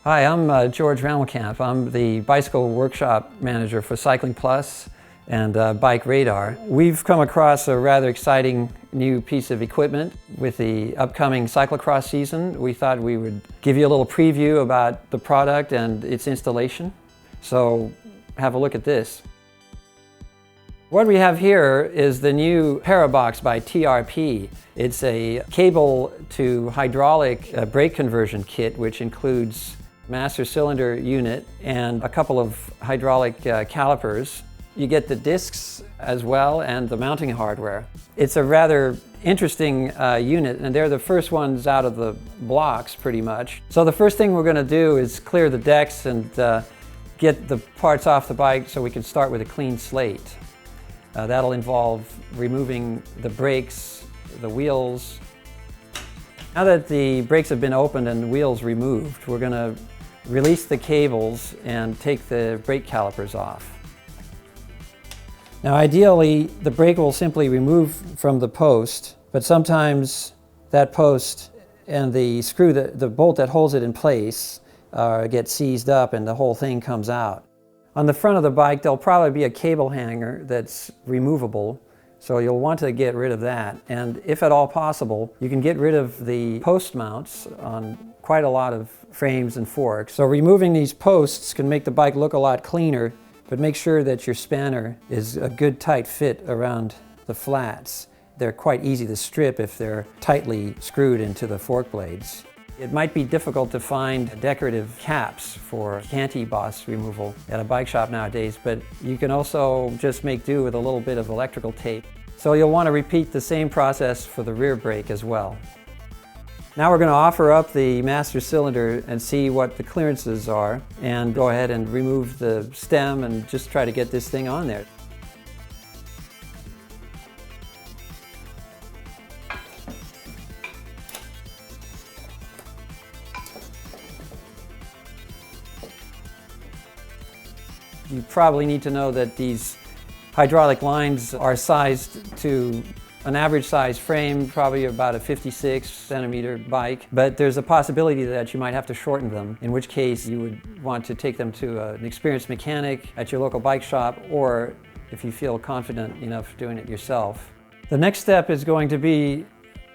Hi, I'm George Ramelkamp. I'm the bicycle workshop manager for Cycling Plus and BikeRadar. We've come across a rather exciting new piece of equipment with the upcoming cyclocross season. We thought we would give you a little preview about the product and its installation. So have a look at this. What we have here is the new Parabox by TRP. It's a cable to hydraulic brake conversion kit, which includes master cylinder unit and a couple of hydraulic calipers. You get the discs as well and the mounting hardware. It's a rather interesting unit, and they're the first ones out of the blocks pretty much. So the first thing we're going to do is clear the decks and get the parts off the bike so we can start with a clean slate. That'll involve removing the brakes, the wheels. Now that the brakes have been opened and the wheels removed, we're going to release the cables and take the brake calipers off. Now ideally, the brake will simply remove from the post, but sometimes that post and the screw, the bolt that holds it in place, gets seized up and the whole thing comes out. On the front of the bike, there'll probably be a cable hanger that's removable, so you'll want to get rid of that. And if at all possible, you can get rid of the post mounts on quite a lot of frames and forks. So removing these posts can make the bike look a lot cleaner, but make sure that your spanner is a good tight fit around the flats. They're quite easy to strip if they're tightly screwed into the fork blades. It might be difficult to find decorative caps for anti-boss removal at a bike shop nowadays, but you can also just make do with a little bit of electrical tape. So you'll want to repeat the same process for the rear brake as well. Now we're going to offer up the master cylinder and see what the clearances are, and go ahead and remove the stem and just try to get this thing on there. You probably need to know that these hydraulic lines are sized to an average size frame, probably about a 56 centimeter bike, but there's a possibility that you might have to shorten them, in which case you would want to take them to an experienced mechanic at your local bike shop, or if you feel confident enough doing it yourself. The next step is going to be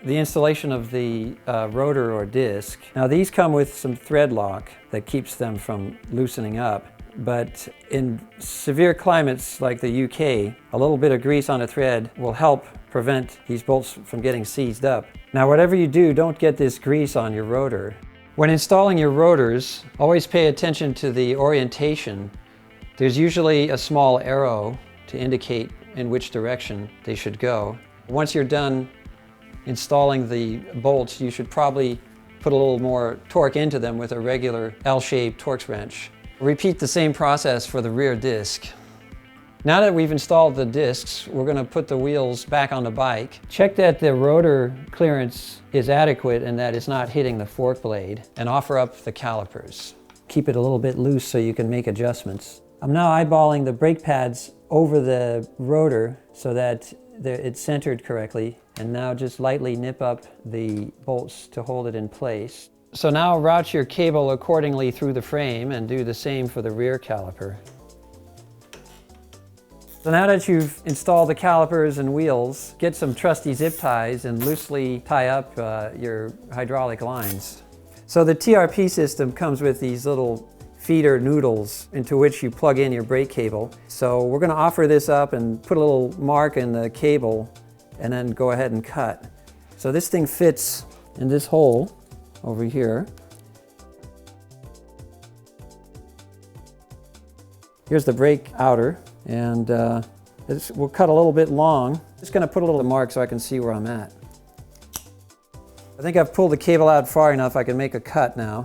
the installation of the rotor or disc. Now these come with some thread lock that keeps them from loosening up. But in severe climates like the UK, a little bit of grease on a thread will help prevent these bolts from getting seized up. Now whatever you do, don't get this grease on your rotor. When installing your rotors, always pay attention to the orientation. There's usually a small arrow to indicate in which direction they should go. Once you're done installing the bolts, you should probably put a little more torque into them with a regular L-shaped Torx wrench. Repeat the same process for the rear disc. Now that we've installed the discs, we're going to put the wheels back on the bike. Check that the rotor clearance is adequate and that it's not hitting the fork blade, and offer up the calipers. Keep it a little bit loose so you can make adjustments. I'm now eyeballing the brake pads over the rotor so that it's centered correctly, and now just lightly nip up the bolts to hold it in place. So now route your cable accordingly through the frame and do the same for the rear caliper. So now that you've installed the calipers and wheels, get some trusty zip ties and loosely tie up your hydraulic lines. So the TRP system comes with these little feeder noodles into which you plug in your brake cable. So we're going to offer this up and put a little mark in the cable and then go ahead and cut. So this thing fits in this hole over here. Here's the brake outer, and we'll cut a little bit long. Just going to put a little mark so I can see where I'm at. I think I've pulled the cable out far enough I can make a cut now.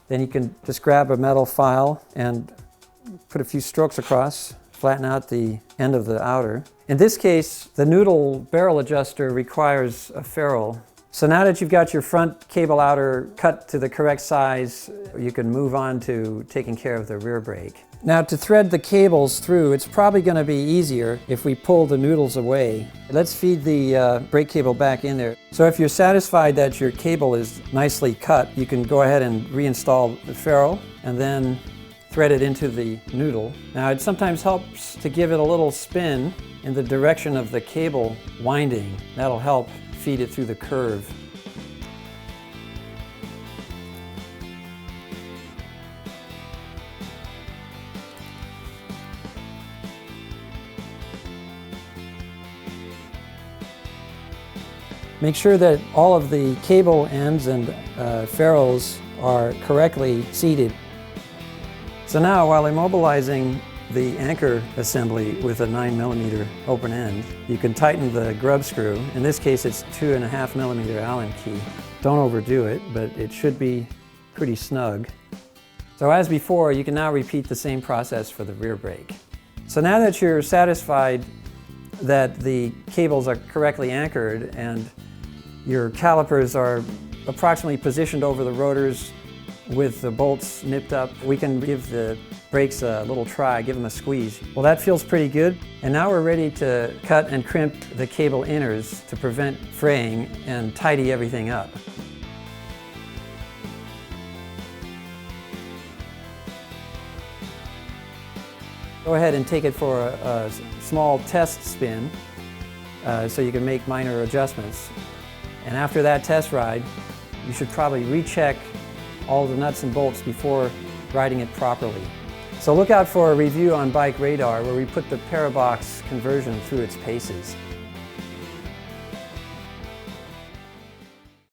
Then you can just grab a metal file and put a few strokes across, flatten out the end of the outer. In this case, the noodle barrel adjuster requires a ferrule. So now that you've got your front cable outer cut to the correct size, you can move on to taking care of the rear brake. Now to thread the cables through, it's probably going to be easier if we pull the noodles away. Let's feed the brake cable back in there. So if you're satisfied that your cable is nicely cut, you can go ahead and reinstall the ferrule and then thread it into the noodle. Now it sometimes helps to give it a little spin in the direction of the cable winding. That'll help feed it through the curve. Make sure that all of the cable ends and ferrules are correctly seated. So now, while immobilizing the anchor assembly with a 9mm open end, you can tighten the grub screw. In this case, it's 2.5mm Allen key. Don't overdo it, but it should be pretty snug. So as before, you can now repeat the same process for the rear brake. So now that you're satisfied that the cables are correctly anchored and your calipers are approximately positioned over the rotors with the bolts nipped up, we can give the brakes a little try, give them a squeeze. Well, that feels pretty good. And now we're ready to cut and crimp the cable inners to prevent fraying and tidy everything up. Go ahead and take it for a small test spin so you can make minor adjustments. And after that test ride, you should probably recheck all the nuts and bolts before riding it properly. So look out for a review on BikeRadar where we put the Parabox conversion through its paces.